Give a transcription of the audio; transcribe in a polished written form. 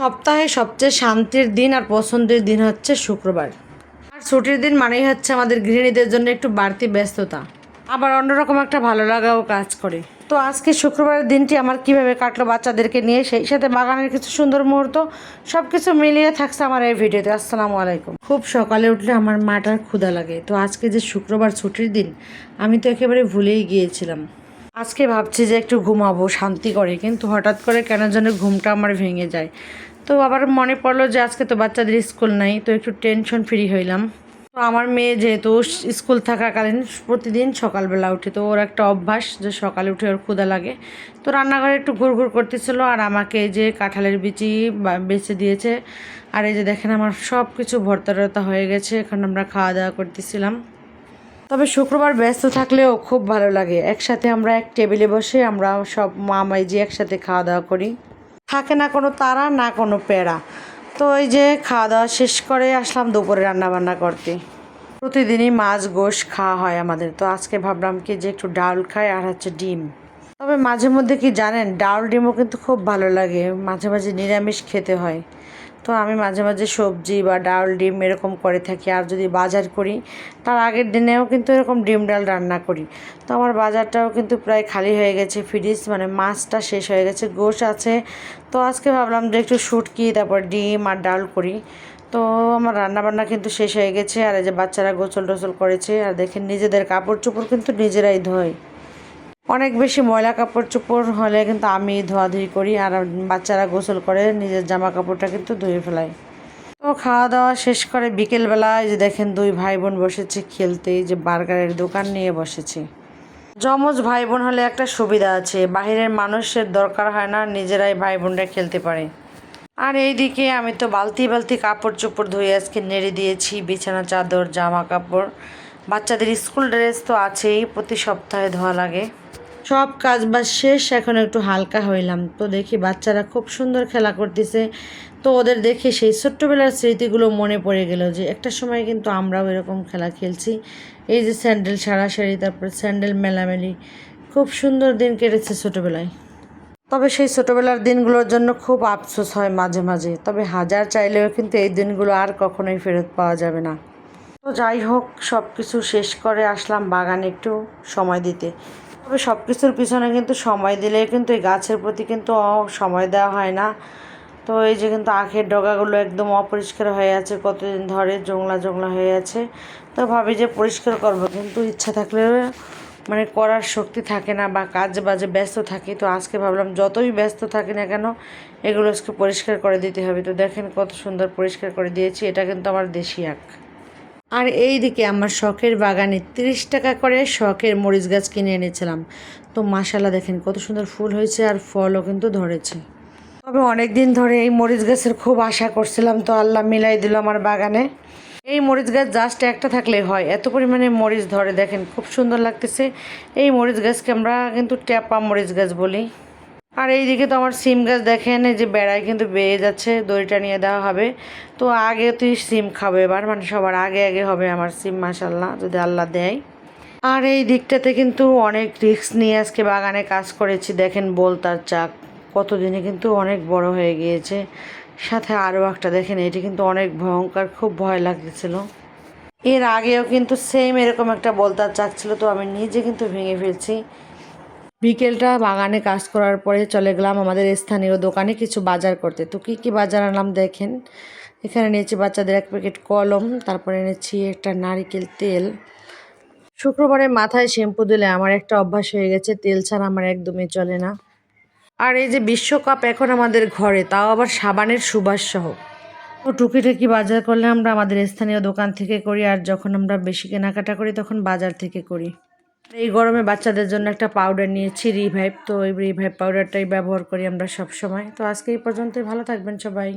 সপ্তাহে সবচেয়ে শান্তির দিন আর পছন্দের দিন হচ্ছে শুক্রবার। আর ছুটির দিন মানেই হচ্ছে আমাদের গৃহিণীদের জন্য একটু বাড়তি ব্যস্ততা, আবার অন্যরকম একটা ভালো লাগাও কাজ করে। তো আজকে শুক্রবারের দিনটি আমার কিভাবে কাটলো বাচ্চাদেরকে নিয়ে, সেই সাথে বাগানের কিছু সুন্দর মুহূর্ত, সব কিছু মিলিয়ে থাকছে আমার এই ভিডিওতে। আসসালামু আলাইকুম। খুব সকালে উঠলে আমার মাটার ক্ষুধা লাগে, তো আজকে যে শুক্রবার ছুটির দিন, আমি তো একেবারে ভুলেই গিয়েছিলাম। আজকে ভাবছি যে একটু ঘুমাবো শান্তি করে, কিন্তু হঠাৎ করে কেন যেন ঘুমটা আমার ভেঙে যায়। তো আবার মনে পড়লো যে আজকে তো বাচ্চাদের স্কুল নাই, তো একটু টেনশন ফ্রি হইলাম। তো আমার মেয়ে যেহেতু স্কুল থাকাকালীন প্রতিদিন সকালবেলা উঠে, তো ওর একটা অভ্যাস যে সকালে উঠে ওর ক্ষুধা লাগে। তো রান্নাঘরে একটু ঘুরঘুর করতেছিল, আর আমাকে এই যে কাঁঠালের বিচি বেছে দিয়েছে। আর এই যে দেখেন আমার সব কিছু ভর্তা টর্তা হয়ে গেছে, এখন আমরা খাওয়া দাওয়া করতেছিলাম। তবে শুক্রবার ব্যস্ত থাকলেও খুব ভালো লাগে, একসাথে আমরা এক টেবিলে বসে আমরা সব মামাই যে একসাথে খাওয়া দাওয়া করি। থাকে না কোনো তাড়া না কোনো প্যারা। তো এই যে খাওয়া দাওয়া শেষ করে আসলাম দুপুরে রান্নাবান্না করতে। প্রতিদিনই মাছ গোশ খাওয়া হয় আমাদের, তো আজকে ভাবলাম কি যে একটু ডাল খাই আর হচ্ছে ডিম। তবে মাঝে মধ্যে কি জানেন, ডাল ডিমও কিন্তু খুব ভালো লাগে, মাঝে মাঝে নিরামিষ খেতে হয়। তো আমি মাঝে মাঝে সবজি বা ডাল ডিম এরকম করে থাকি, আর যদি বাজার করি তার আগের দিনেও কিন্তু এরকম ডিম ডাল রান্না করি। তো আমার বাজারটাও কিন্তু প্রায় খালি হয়ে গেছে, ফ্রিজ মানে মাছটা শেষ হয়ে গেছে, গোশ আছে। তো আজকে ভাবলাম যে একটু শুটকি তারপর ডিম আর ডাল করি। তো আমার রান্নাবান্না কিন্তু শেষ হয়ে গেছে, আর এই যে বাচ্চারা গোসল টোসল করেছে, আর দেখেন নিজেদের কাপড় চোপড় কিন্তু নিজেরাই ধোয়। অনেক বেশি ময়লা কাপড় চোপড় হলে কিন্তু আমি ধোয়াধুয়ি করি, আর বাচ্চারা গোসল করে নিজের জামা কাপড়টা কিন্তু ধুয়ে ফেলায়। তো খাওয়া দাওয়া শেষ করে বিকেলবেলায় যে দেখেন দুই ভাই বোন বসেছে খেলতে, যে বার্গারের দোকান নিয়ে বসেছে। যমজ ভাই বোন হলে একটা সুবিধা আছে, বাহিরের মানুষের দরকার হয় না, নিজেরাই ভাই বোনরা খেলতে পারে। আর এইদিকে আমি তো বালতি বালতি কাপড় চোপড় ধুয়ে আজকে নেড়ে দিয়েছি, বিছানা চাদর জামা কাপড়। বাচ্চাদের স্কুল ড্রেস তো আছেই, প্রতি সপ্তাহে ধোয়া লাগে। সব কাজ বাজ শেষ, এখন একটু হালকা হইলাম, তো দেখি বাচ্চারা খুব সুন্দর খেলা করতেছে। তো ওদের দেখে সেই ছোট্টবেলার স্মৃতিগুলো মনে পড়ে গেল, যে একটা সময় কিন্তু আমরাও এরকম খেলা খেলছি। এই যে স্যান্ডেল সারাসারি, তারপর স্যান্ডেল মেলামেলি, খুব সুন্দর দিন কেটেছে ছোটোবেলায়। তবে সেই ছোটোবেলার দিনগুলোর জন্য খুব আফসোস হয় মাঝে মাঝে, তবে হাজার চাইলেও কিন্তু এই দিনগুলো আর কখনোই ফেরত পাওয়া যাবে না। তো যাই হোক, সব কিছু শেষ করে আসলাম বাগানে একটু সময় দিতে। তবে সব কিছুর পিছনে কিন্তু সময় দিলে কিন্তু এই গাছের প্রতি কিন্তু সময় দেওয়া হয় না। তো এই যে কিন্তু আখের ডগাগুলো একদম অপরিষ্কার হয়ে আছে, কতদিন ধরে জংলা জংলা হয়ে আছে। তো ভাবি যে পরিষ্কার করব, কিন্তু ইচ্ছা থাকলেও মানে করার শক্তি থাকে না, বা কাজ বাজে ব্যস্ত থাকি। তো আজকে ভাবলাম যতই ব্যস্ত থাকি না কেন এগুলো আজকে পরিষ্কার করে দিতে হবে। তো দেখেন কত সুন্দর পরিষ্কার করে দিয়েছি, এটা কিন্তু আমার দেশি আখ। আর এই দিকে আমার শখের বাগানে 30 টাকা করে শখের মরিচ গাছ কিনে এনেছিলাম। তো মাশাল্লাহ দেখেন কত সুন্দর ফুল হয়েছে, আর ফলও কিন্তু ধরেছে। তবে অনেক দিন ধরে এই মরিচ গাছের খুব আশা করছিলাম, তো আল্লাহ মিলাই দিল আমার বাগানে। এই মরিচ গাছ জাস্ট একটা থাকলে হয়, এত পরিমাণে মরিচ ধরে, দেখেন খুব সুন্দর লাগতেছে। এই মরিচ গাছকে আমরা কিন্তু ট্যাপা মরিচ গাছ বলি। আর এইদিকে তো আমার সিম গাছ দেখেন, এই যে বেড়ায় কিন্তু বেয়ে যাচ্ছে, দড়িটা নিয়ে দেওয়া হবে। তো আগে তুই সিম খাবে এবার, মানে সবার আগে আগে হবে আমার সিম, মাশাল্লাহ যদি আল্লাহ দেয়। আর এই দিকটাতে কিন্তু অনেক রিস্ক নিয়ে আজকে বাগানে কাজ করেছি, দেখেন বোলতার চাক কতদিনে কিন্তু অনেক বড় হয়ে গিয়েছে। সাথে আরও একটা দেখেন, এটি কিন্তু অনেক ভয়ঙ্কর, খুব ভয় লাগতেছিল। এর আগেও কিন্তু সেম এরকম একটা বোলতার চাক ছিল, তো আমি নিজে কিন্তু ভেঙে ফেলছি। বিকেলটা বাগানে কাজ করার পরে চলে গেলাম আমাদের স্থানীয় দোকানে কিছু বাজার করতে। তো কী কী বাজার আনলাম দেখেন, এখানে নিয়েছি বাচ্চাদের 1 প্যাকেট কলম, তারপরে এনেছি একটা নারিকেল তেল। শুক্রবারে মাথায় শ্যাম্পু দিলে আমার একটা অভ্যাস হয়ে গেছে, তেল ছাড়া আমার একদমই চলে না। আর এই যে বিশ্বকাপ এখন আমাদের ঘরে, তাও আবার সাবানের সুবাস সহ। তো টুকিটাকি বাজার করলে আমরা আমাদের স্থানীয় দোকান থেকে করি, আর যখন আমরা বেশি কেনাকাটা করি তখন বাজার থেকে করি। এই গরমে বাচ্চাদের জন্য একটা পাউডার নিয়েছি রিভাইভ, তো ওই রিভাইভ পাউডারটাই ব্যবহার করি আমরা সব সময়। তো আজকে এই পর্যন্তই, ভালো থাকবেন সবাই।